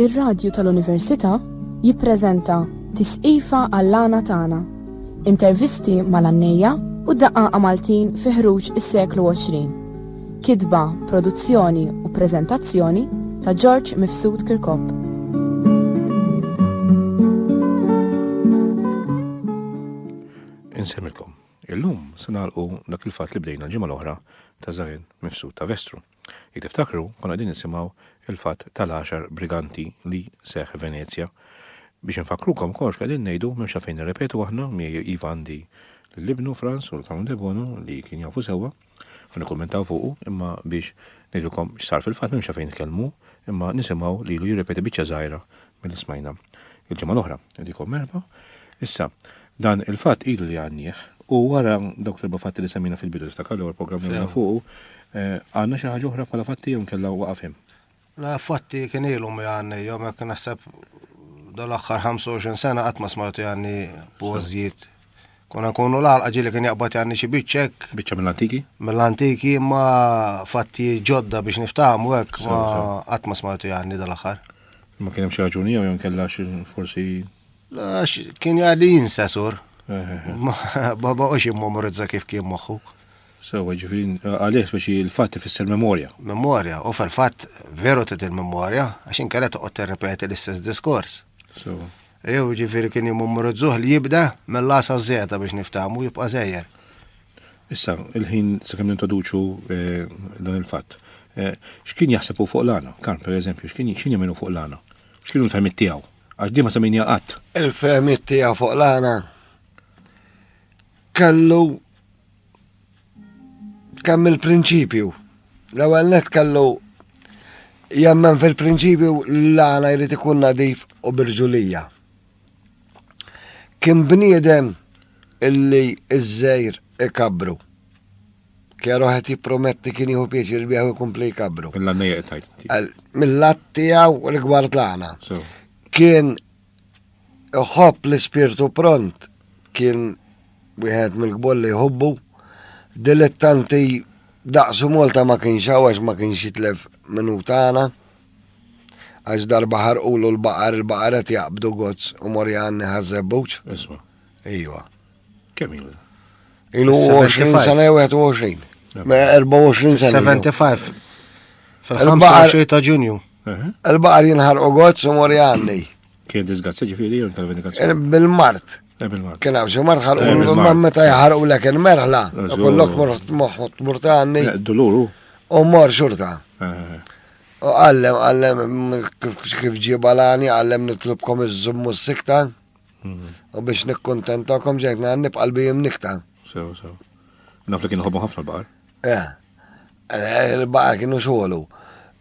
Ir-radju tal-Università jippreżenta Tisqifa għall-għana tagħna. Intervisti mal-għannejja u daqqa Maltin fi ħruġ is-seklu 20. Kitba, produzzjoni u preżentazzjoni ta' George Mifsud Kirkop. Insemmilkom. Illum se nagħlqu dak il-fatt li bdejna l-ġimgħa l-oħra ta' Żagħin Mifsud ta' Vestru. Jekk tiftakru konna qegħdin nisimgħu il-fatt tal-10 briganti li seħħ Venezja. Biex nfakrukom kollox qegħdin ngħidu m'hemmx fejn nirrepetu aħna iva għandi l-Libnu Franz u l-Tawn Debonu li kien jafu sewwa u nikkummentaw fuqu imma biex ngħidulkom x'sar fil-fatt m'hemmx fejn nitkellmu imma nisimgħu lilu jirrepeti biċċa żgħira mill-ismajna il-ġimgħa l-oħra. Dikom merba. Issa dan il-fatt ilu li għannieh u wara dawk l-erba' fatti li semmina fil-bidu tiftakru l-programm li fuqu għandna xi ħaġa oħra bħala fatti jew nkella waqafhom. La fatti kien ilhom għandna jew hekk naħseb dal-aħħar 25 sena qatt ma smajtu għandni pożijiet. Konna nkunu l-għalqa ġieli kien jaqbad għandni xi biċċek. Biċċa mill-antiki? Mill-antiki ma fatti ġodda biex niftaħmu hekk ma qatt ma smajtu għandni dal-aħħar. Ma kien hemm xi raġuni jew nkella forsi kien jgħaddi jinsa sur. Baba ox immemorizza kif kien moħħu. Sewa ġifieri għalih biex il-fatt ifisser memorja. Memorja, u fil-fatt veru tit il-memorja għax inkella toqgħod tirrepeti l-istess diskors. Jew ġifieri kien jimmemorizzuh li jibda mill-lasa żeta biex niftaħmu jibqa' żejjer. Issa il-ħin sakemm nintroduċu dan il-fatt. X'kien jaħsebu fuq l-għana? Kan pereżempju x'kien jagħmlu fuq l-għana? X'kienu l-fehmiet tiegħu? Għax di ma semmejnija qatt. Il-fehmiet tiegħu fuq l-għana kellu kemm il-prinċipju. L-ewwel net kellu jemmen fil-prinċipju l-għana jrid ikun nadif u birġulija. Kien bniedem illi iż-żejr ikabru. Kieru ħed jipprometti kien jieħu pjaċir bieħu jkompli jkabru. Mill-għannejja tajt. Mill-lat tiegħu rigward l-għana. Kien iħobb l-ispirtu pront, kien wieħed mill-kbol li jħobbu, dilettanti daqsu Malta ma kienx għax ma kienx jitlef minutana, għax darba ħarqulu l-baqar, il-baqaret jaqbdu gozz u morjanni ħazzebbuċ. Isma. Ejwa. Kemm ilu? Ilu 20 sena 21. 24 sena. 75. Fil-25 ta' Ġunju. Il-baqar jinħarqu gozz u morjanni. Kien disgrazza ġifieri jew tal-vendikazzjoni? Bil-Mart. Kien hawn xi mart ħarqu meta jħarqu lek il-merħla, kollok murtani. Doluru. U mor xurta. U għallem kif ġibalani, għallem nitlubkom iż-żummu s-sikta. U biex nikkontentakom ġejtna nibqa' qalbi jimnikta. Sew. Naf li kienu ħobbu ħafna l-baqar. Il-baqar kienu xogħlu.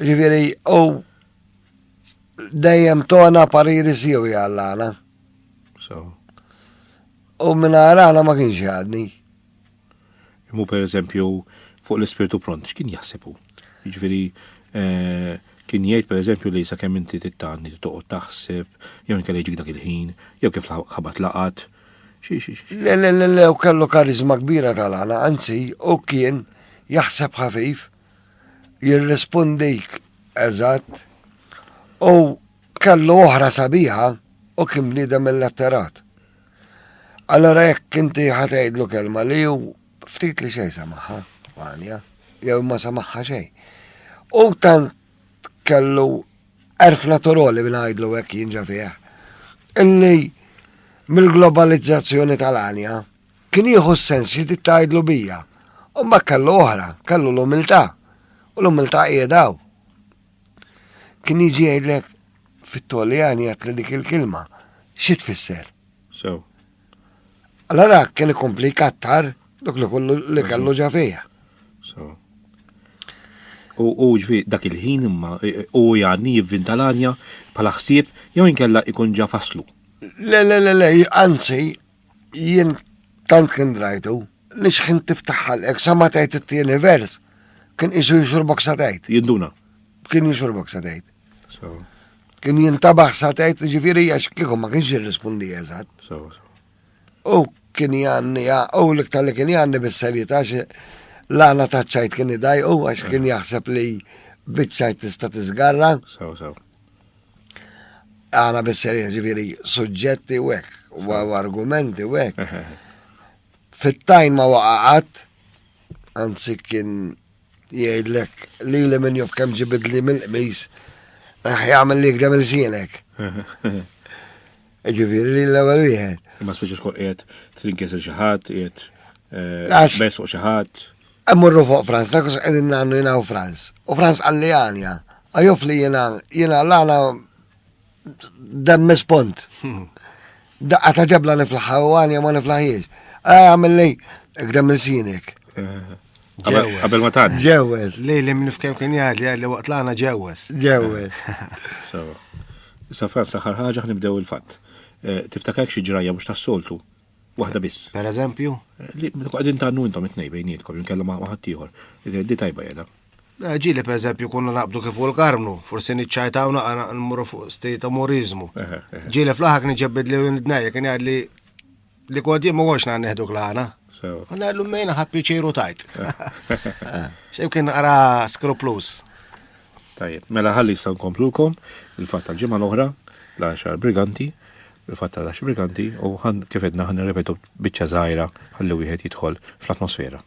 Ġifieri u dejjem tona pariri siwi għallana. U minna għana ma kienx għadni. Immu per eżempju fuq l-ispirtu pront, x'kien jaħsebu? Ġifieri kien jgħid per eżempju li sakemm inti tittanni toqgħod taħseb, jew inkella jġik dak il-ħin, jew kif ħabat laqat. Le, u kellu karizma kbira tal-għana, anzi, u kien jaħseb ħafif, jirrispondik eżatt, u kellu oħra sabiħa, u kien bniedem mill-letterat. Allora jekk inti ħatejdlu kelma li ju ftit li xej samaħħa, għanja, jew ma samaħħa xej. U tant kellu erf naturali binajdlu hekk jinġa fih. Illi mill-globalizzazzjoni tal-għanja kien jieħu s-sens li titajdlu bija. U ma kellu oħra, kellu l-umiltà. U l-umiltà qiegħdaw. Kien jiġi jgħidlek fit-Toljan jgħid li dik il-kilma xi tfisser. Allora kien ikompli kattar dak li kellu ġafija. U ġifi dak il-ħin imma u jgħadni jivvinta l-għanja bħala ħsieb jew inkella ikun ġa faslu. Le, anzi, jien tant kien drajtu li xħin tiftaħħalek sa ma tgħid it-tieni vers kien isu jixurbok sa tgħid. Jinduna. Kien jixurbok sa tgħid. Kien jintabaħ sa tgħid ġifieri għax kieku ma kienx jirrispondi eżatt. U kien janni, u l-iktar li kien janni bis-serjetà l-għana taċċajt kien idaj, u għax kien jaħseb li bitċajt tista' tiżgarra. għana bisserija ġifiri suġġetti u hekk, u argumenti u hekk. Fit-tajn ma waqaqat, anzi kien jgħidlek li minn jof kem ġibid li mill-qmis, jgħamil li għdam il-xienek. Ġifiri li l-ewel wieħed. Ma speċi xkol qiegħed trinkes il-xaħat, bes fuq xaħat. Emmurru fuq Franz, nakus għedin nannu jina u Franz. U Franz għalli għanja, għajuf li jina l-għana demmes pont. Daqqa taġabla niflaħa u għanja ma niflaħiex. Għamil li, għdem il-sinek. Qabel ma tan. Ġewes. Li minn fkem kien jgħalli waqt l-għana ġewes. Ġewes. Sa Franz, saħħar ħaġa nibdew il-fatt. Tiftakak xi ġrajja mhux tas-soltu. Waħda biss. Per eżempju? Li qegħdin tannu intom it-tnej bejnietkom, jinkella ma' ħadd ieħor. Di tajba jeda. Ġili per eżempju kunna naqbdu kif u l-karmnu, forsi niċċajtawna għana nmurru fuq state amorizmu. Ġili fl-ħak niġġebbed li n-dnajja kien jgħad li kodjem ma għox neħdu klana. Għanna għallu mejna ħappi ċejru tajt. Xew kien għara skruplus. Tajjeb, mela ħalli issa nkomplulkom il-fatt tal-ġimgħa l-oħra l-10 briganti, il-fatt tal-10 briganti u kif edna ħan nirrepetu biċċa żgħira ħalli wieħed jidħol fl-atmosfera.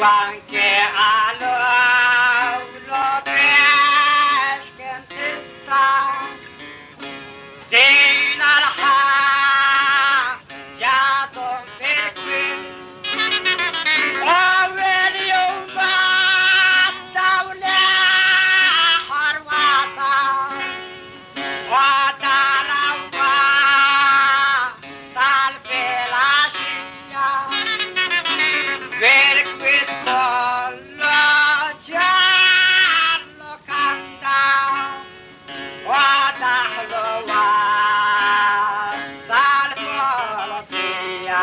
anche all'ulo pesche ti sta dina l'ha già son qui أول يوم الدولة حروسة وتلوى صالف العشية بالكويت كله جعله كندا ودخلوا صالف العشية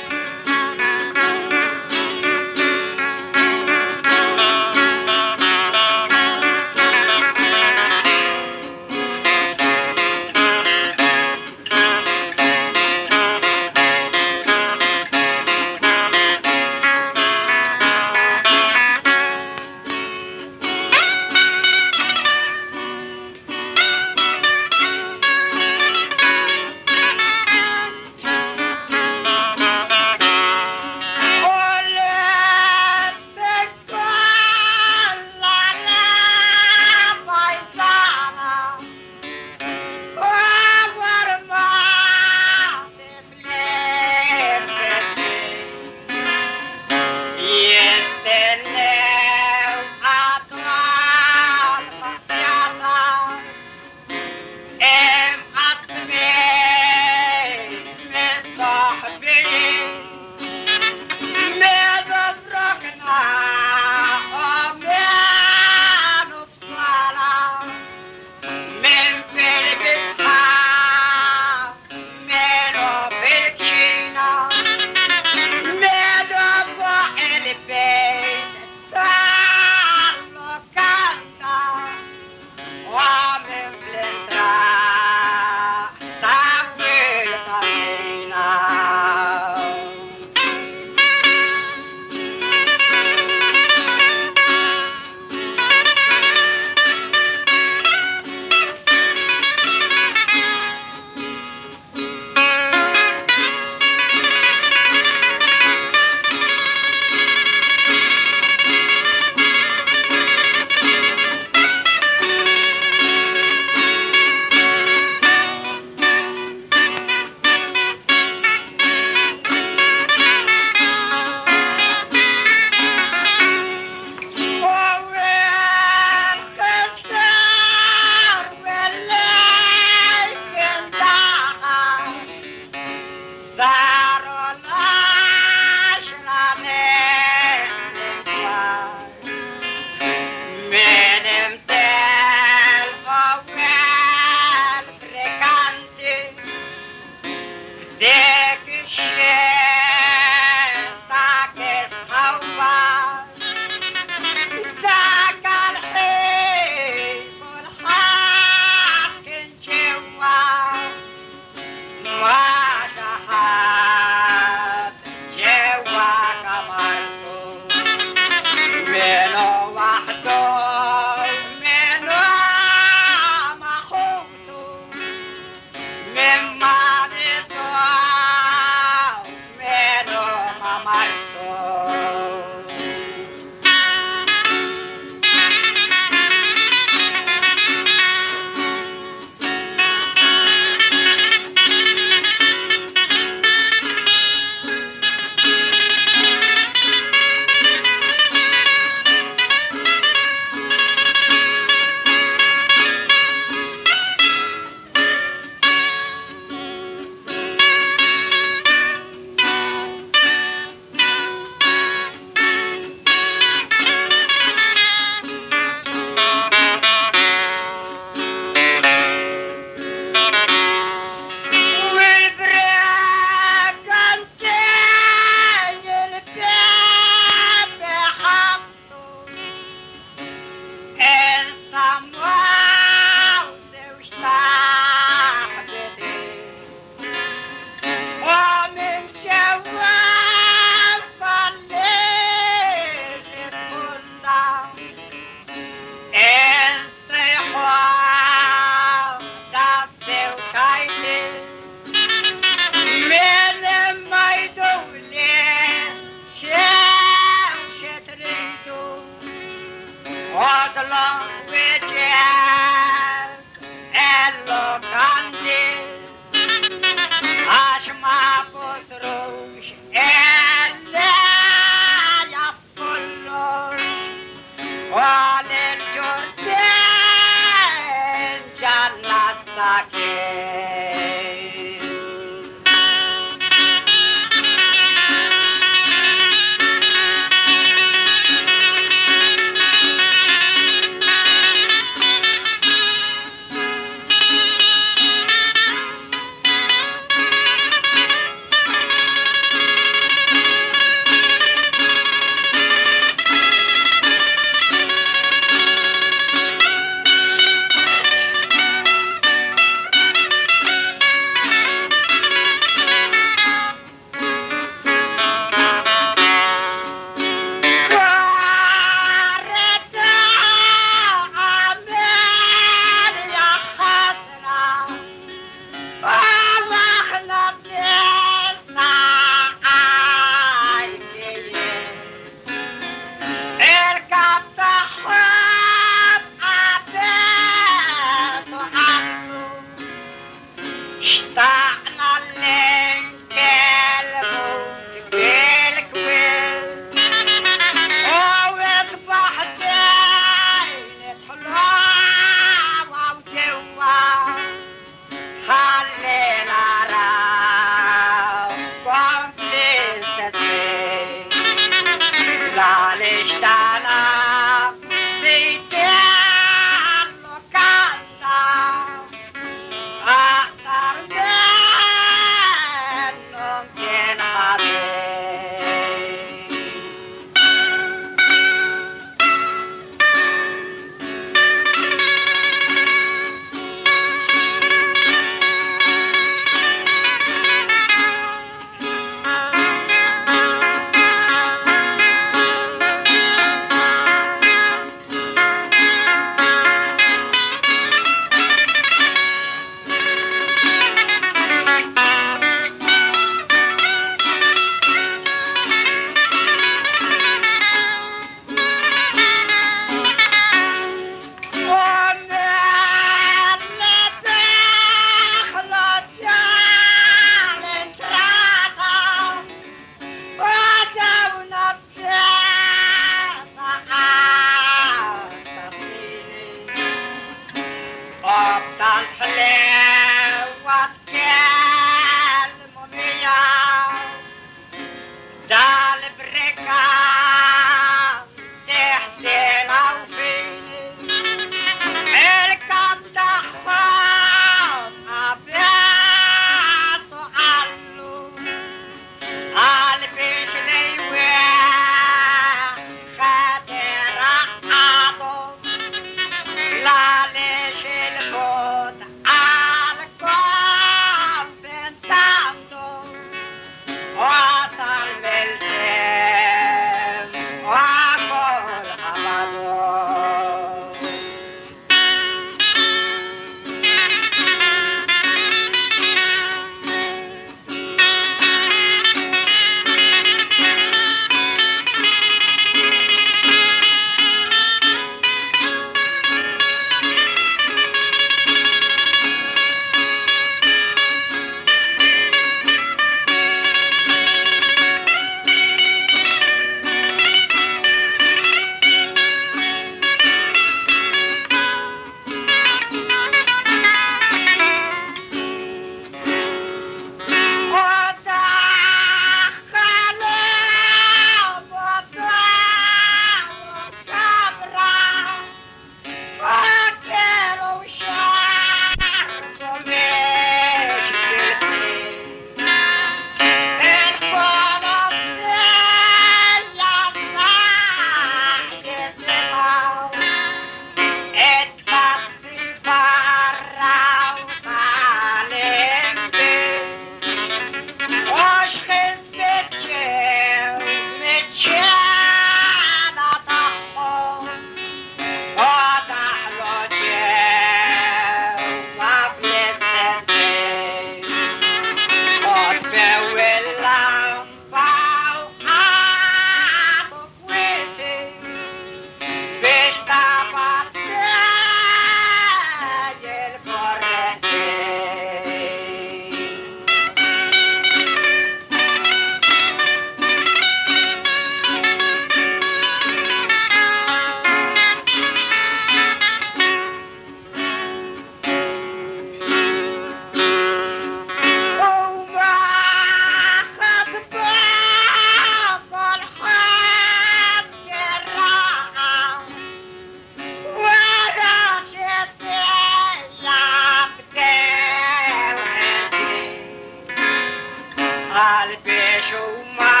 قلبي شو ما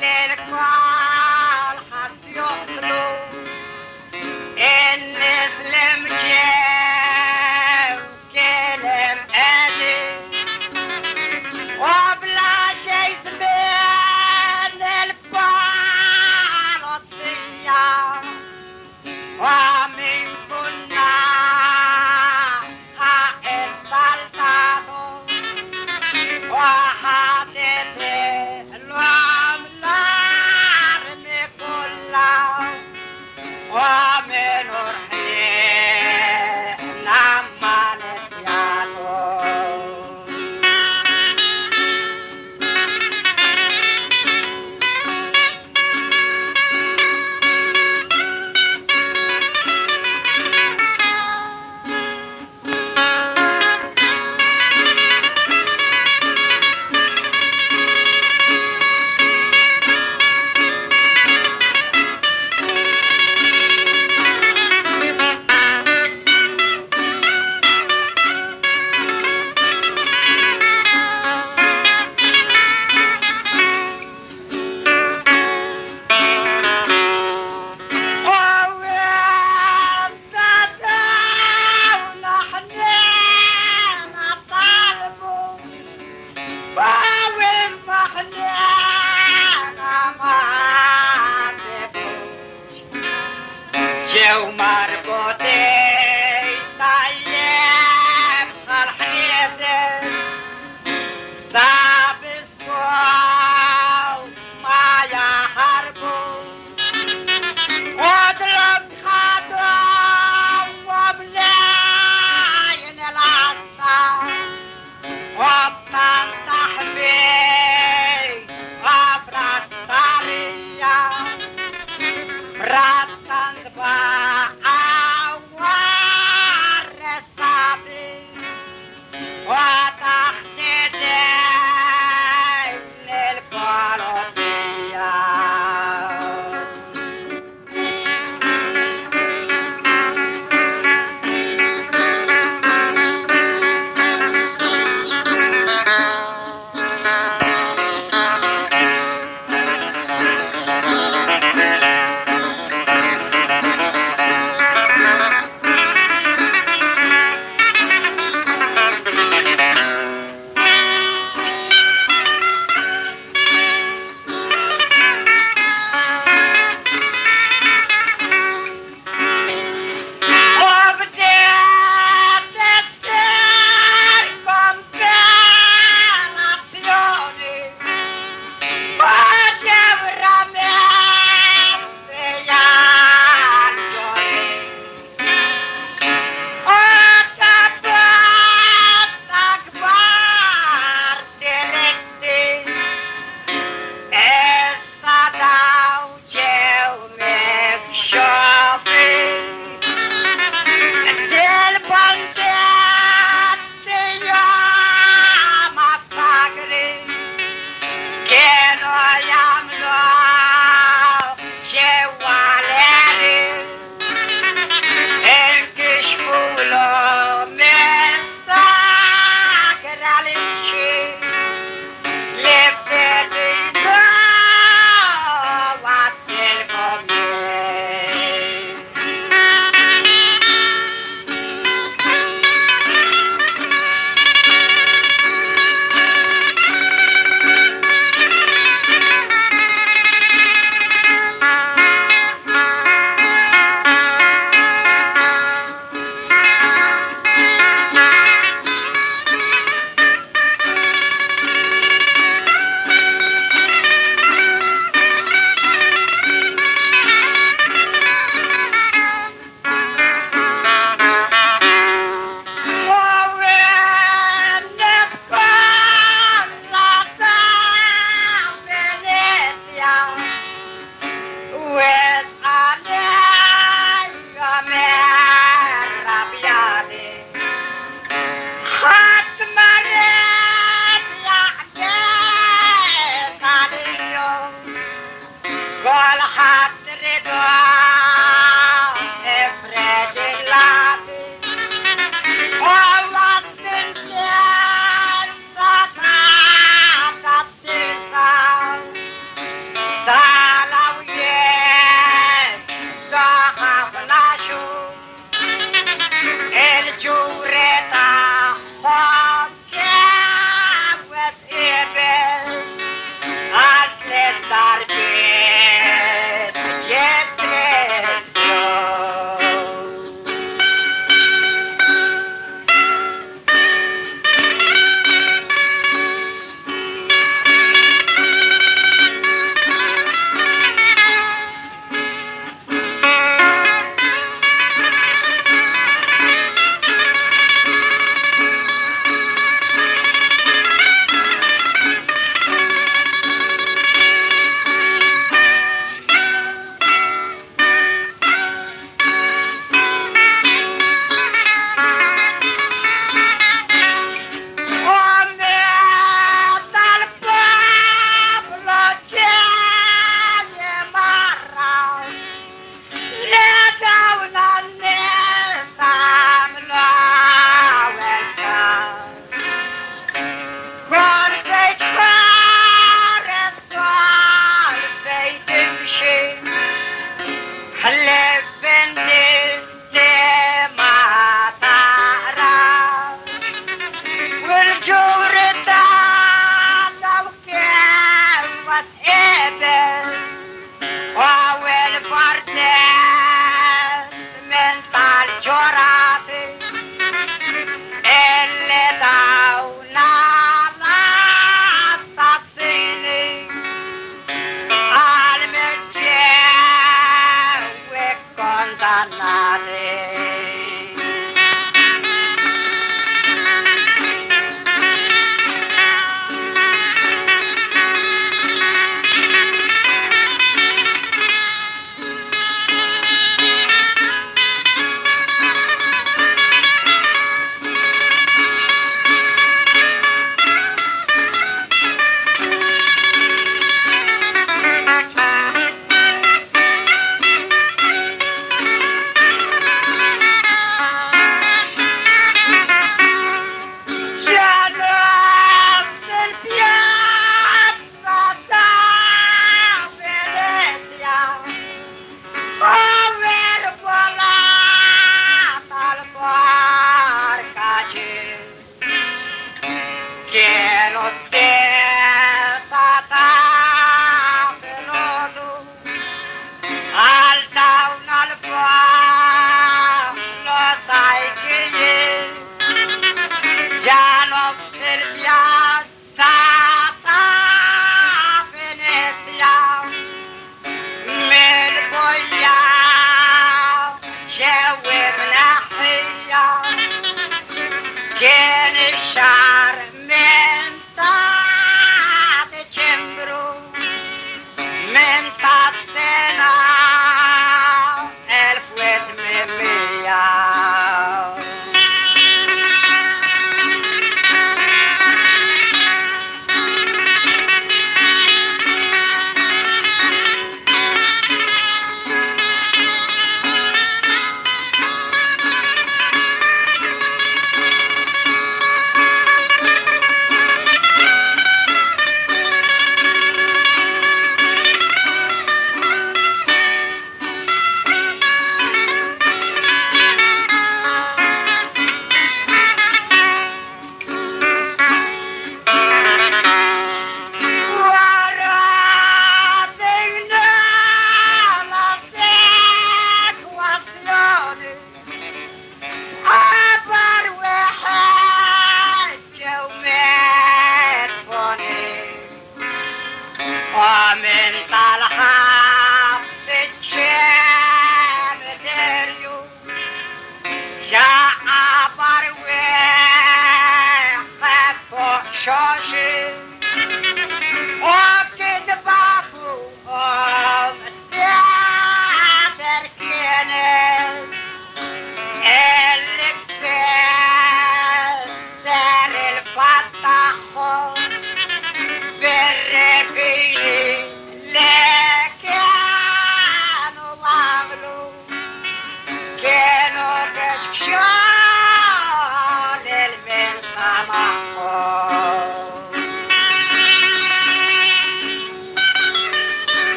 للكوال حد يقتلو النسلم جاو كلم أدي وبلا شي سبين الكوال الطيار ومن كنا السلطان وحدث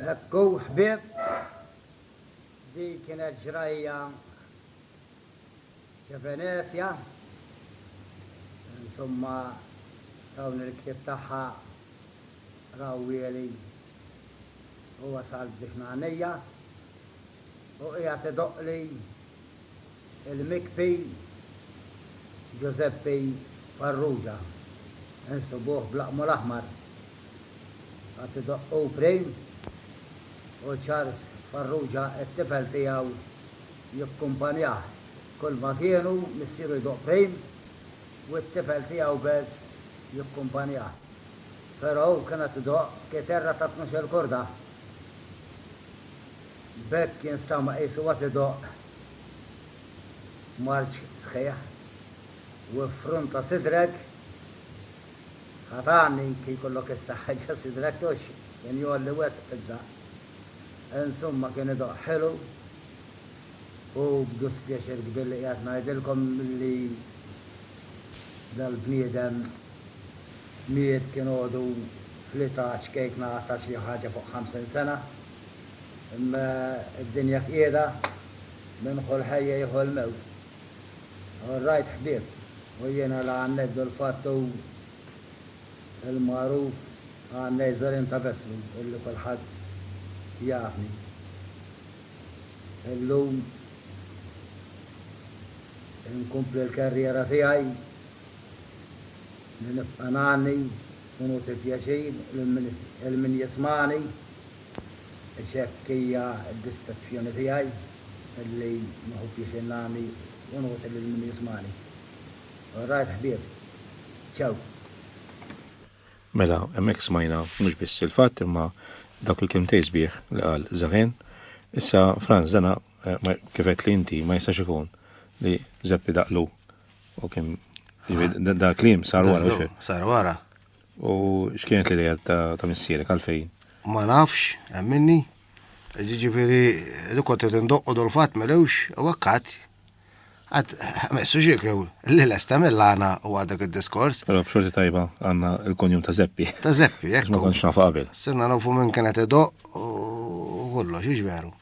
هكو حبيب دي كانت جراية شفناسيا ثم كون الكتاب تاعها راويلي هو صار الدفنانية ويعتدق لي المكبي جوزيبي فروجة انسبوه بالأقمر الأحمر اعتدقوا بريم وتشارلز فروجة الطفل تياو يكمبانياه كل ما كانوا مسيروا يدق بريم والطفل تياو بس يكمبانياه فرعو كانت تدق كتيرة 12 كردة بك ينستمع ايسوا تدق مارش سخيح وفرنطة صدرك خطاني كي يقول لك السحاجة صدرك توشي يعني يولي واسع الجزاء ان ثم كان يدق حلو وبدوس فيها شرق بالليات ما يدلكم اللي ذا البنيدم 100 كانوا دو 13 كيك 19 حاجة فوق 50 سنة اما الدنيا كئيدة من خل حية يخل موت الرايت حبيب وينا لعنا دول فاتو المعروف عنا يزرين تبسلوا اللي كل حد يعرفني اللوم نكون بالكاريرة فيهاي نفقناني ونوتف يا شيء المن يسمعني الشكية الدستكسيون فيهاي اللي ما هو في سناني ونوتف المن يسمعني رايت حبيب تشاو Mela, hemmhekk smajna mhux biss il-fatt imma dak il-kelmtej sbieħ li qal Żagħen. Issa Franz dana kif qed li inti ma jistax ikun li Zeppi daqlu u kien da klim sar wara Sar wara. U x'kienet l-idea ta' missierek għalfejn? Ma nafx, għamminni. Ġiġifieri dukot tindoqqu dol-fatt melewx u għakkat. Għad, messu ġiekew, li l-estamillana u għadak il-diskors. Pero b'xorti tajba għanna il-konjum ta' Zeppi. Ta' Zeppi, Ma ekku. konx nafa qabel. Sirna nafu minn kienet edoq u kollox, iġveru.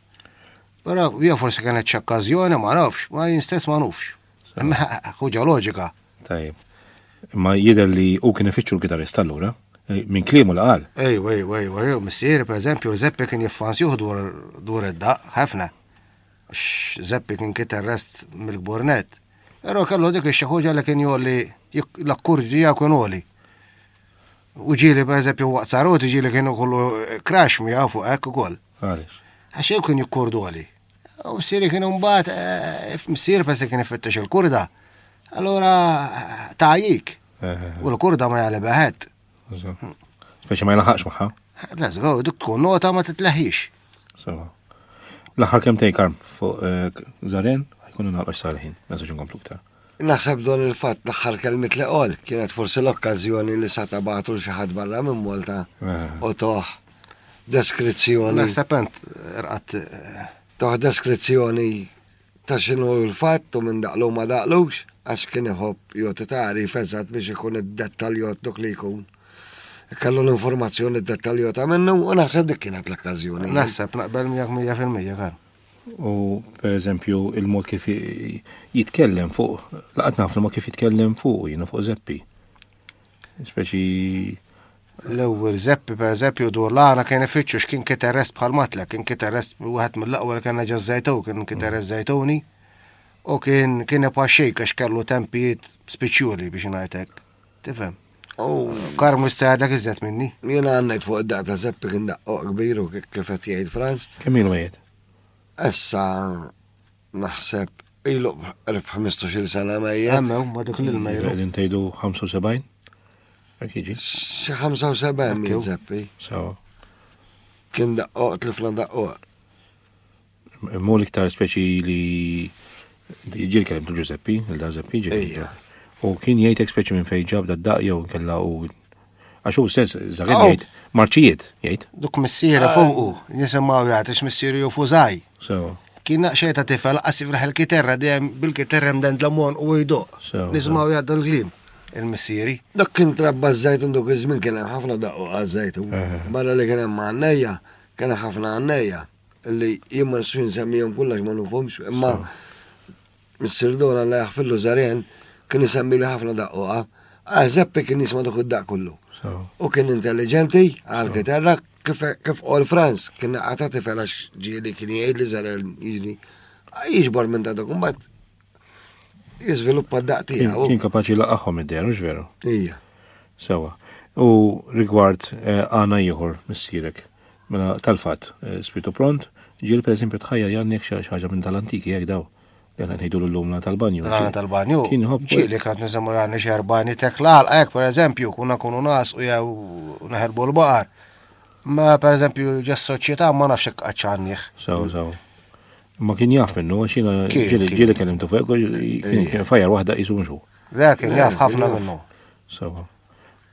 Pero vija forsi kienet ċakkazjoni, ma nafx, ma jinstess ma nafx. Ħuġa loġika. Tajib. Ma jider li u kien ifittxu l-gitarrista allura? Min klimu la qal. Ej, missieri, per eżempju, Zeppi kien jiffansjuh dwar id-daq, ħafna. Zeppi kien kitarrest mill-gbornet. Pero kellu dik ix-xaħuġa li kien jolli l-akkurdi ja kien oli. U ġili per eżempju waqt saruti ġili kienu kollu crash mi għafu ekk ukoll. Għalix. Għaxin kien jikkurdu għali. U missieri kienu mbagħad missieri pesa kien ifittex il-kurda. Allora tajjik. U l-kurda ma jgħali beħed. Speċi ma jlaħaqx maħħa. Let's go, dik tkun nota ma titleħix. So. L-aħħar kemm tejkarm fuq Żagħen ħajkunu naqgħu salħin, nażu ġinkomplu ktar. Naħseb don il-fatt l-aħħar kelmet li qol kienet forsi l-okkażjoni li sa tabatu l xi ħadd barra minn Malta u toħ deskrizzjoni. Naħseb ent rqat Toħ deskrizzjoni ta' xinu l-fatt u minn daqlu ma daqlux għax kien iħobb joti tarif eżatt biex ikun id-dettaljot dok li jkun. Kallu l-informazzjoni dettaljota minnu u naħseb dik kienet l-okkażjoni. naħseb naqbel 100% kar. U per eżempju il-mod kif jitkellem fuq, laqat naf ma kif jitkellem fuq jiena fuq Zeppi. Speċi L-ewwel Zeppi per eżempju dur l-għana kien ifittxu x'kien kitarrest bħal matlek, kien kitarrest wieħed mill-aqwa li kien ġaż-żejtu, kien kitarrest żejtuni. U kien ipaxxejk għax kellu tempijiet speċjuli biex ngħidlek. Tifhem? Karmu jistgħadek iżjed minni. Jiena għannejt fuq id-daq ta' Zeppi kien daqqo kbiru kif qed jgħid Franz. kemm ilu mejjed? Issa naħseb ilu 15-il sena mejja. Emmew, ma dik l-mejru. Qegħdin tgħidu 75? Hekk jiġi? Xi 75 minn Zeppi. Sawa. Kien daqqo tlifna daqqo. Mu l-iktar speċi li ġil kellim tu Giuseppi, il-da Zeppi ġil. Ejja. U kien jgħidek speċi minn fejn ġab da daq jew kella u għax hu stess Żagħen jgħid marċijiet jgħid. Duk missieri fuqu, nisimgħu jagħtix missieri u fużaj. Sawa. Kien naqxejta tifel qasifraħ il-kitarra dejjem bil-kitarra mden dlamon u jdoq. Sew, Nisimgħu jgħaddu l-klim il-missieri. Dak kien trabba żejtun dok iż-żmien kien hemm ħafna daqqu għaż-żejtun. Barra li kien hemm għannejja, kien hemm ħafna għannejja li jien ma nistax insemmihom kollha ma nufhomx, imma Missier Dona Allah jaħfillu Żagħen kien isemmi li ħafna daqqu. Zeppi kien jisma' dak id-daq kollu. U kien intelligenti għal-kitarra kif qol Franz kien għata tifel għax ġieli kien jgħid li Żagħen jiġri. Jiġbor minn ta' dak imbagħad jiżviluppa d-daq tiegħu. Kien kapaċi laqgħhom id-der, mhux veru? Ija. Sewa. U rigward għana ieħor missierek, mela tal-fatt, Spiritu Pront, ġiel per eżempju tħajja jannek xi ħaġa minn tal-antiki jekk daw. Jana ngħidu l-lum tal-banju. L-għana tal-banju. Kien ħobb. Ġieli kant nisimgħu jgħanni xerbani teklal, hekk per eżempju, kuna kunu nas u jew neħerbu l-baqar. Ma per eżempju ġes soċjetà ma nafx hekk qaċċannih. Sew. Ma kien jaf minnu, għax jiena ġieli kellimtu fuq kien fajjar waħda qisu nxu. Dak kien jaf ħafna minnu. Sewa.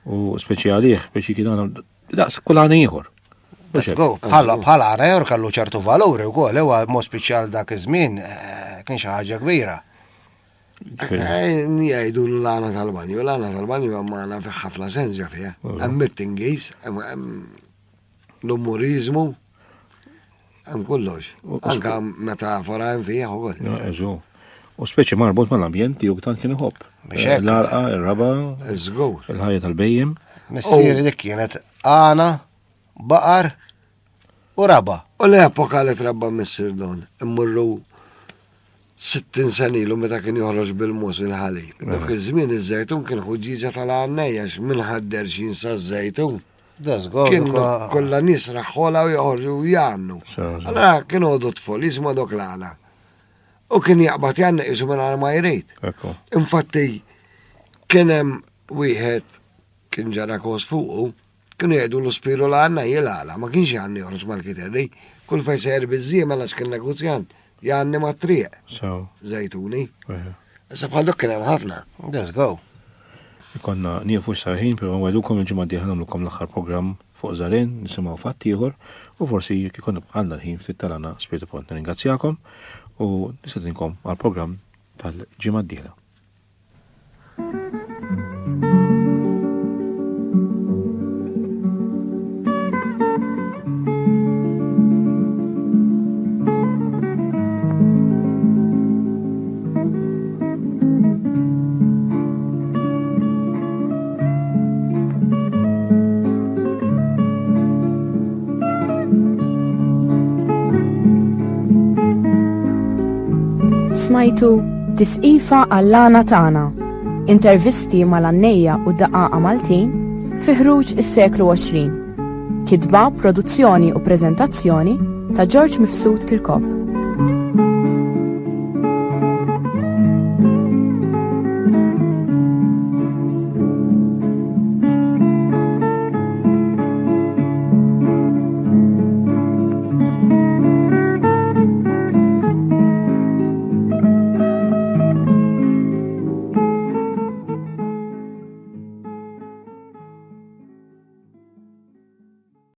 U speċjalih, speċi kien għana daqs kull għana ieħor. Let's go. Bħala għana ieħor kellu ċertu valuri wkoll, ewa mod speċjal dak iż-żmien kien xi ħaġa kbira. Jgħidu l-għana tal-banju, l-għana tal-banju għamana fi ħafna sens ġafija. Hemm mittingis, hemm l-umorizmu, hemm kollox. Anka metafora hemm fih ukoll. Eżu. U speċi marbut mal-ambjent tiegħu tant kien iħobb. L-arqa, ir-raba, il-ħajja tal-bejjem. Missieri dik kienet għana, baqar u raba. U l-epoka li trabba Missier Don, immurru 60 senilu meta kien joħroġ bil-mus il-ħalib. Dak iż-żmien iż-żejtun kien ħuġġiġa tal-għannejjax minn ħadder xinsa żejtun. Kien kollha nies raħħola u joħorġu jgħannu. Allora kien għodu tfol jisma' dok l-għala. U kien jaqbad janna jisu minn għal ma jrejt. Infatti kien hemm wieħed kien ġara kos fuqu, kienu jgħidu l-spiru l-għanna jilala, ma kienx għanni joħroġ mal-kiterri, kull fej sejr bizzija ma lax kien negozjant, jgħanni ma triq, zajtuni. Issa bħal dok kien hemm ħafna. Let's go. Konna niefu sarħin, pero għadukom il-ġimgħa diħna nagħmlukom l-aħħar programm fuq Żarien, nisimgħu fatt ieħor, u forsi kikonna bħalna l-ħin ftit tal-għana Spiritu Punt. Ringrazzjakom u nisedinkom għal-programm tal-ġimgħa d-dieħla. Smajtu Tisqifa għall-Lana Tana, intervisti mal-Annejja u d-Daqaqa Maltin fi ħruġ is-seklu 20. Kitba, produzzjoni u preżentazzjoni ta' George Mifsud Kirkop.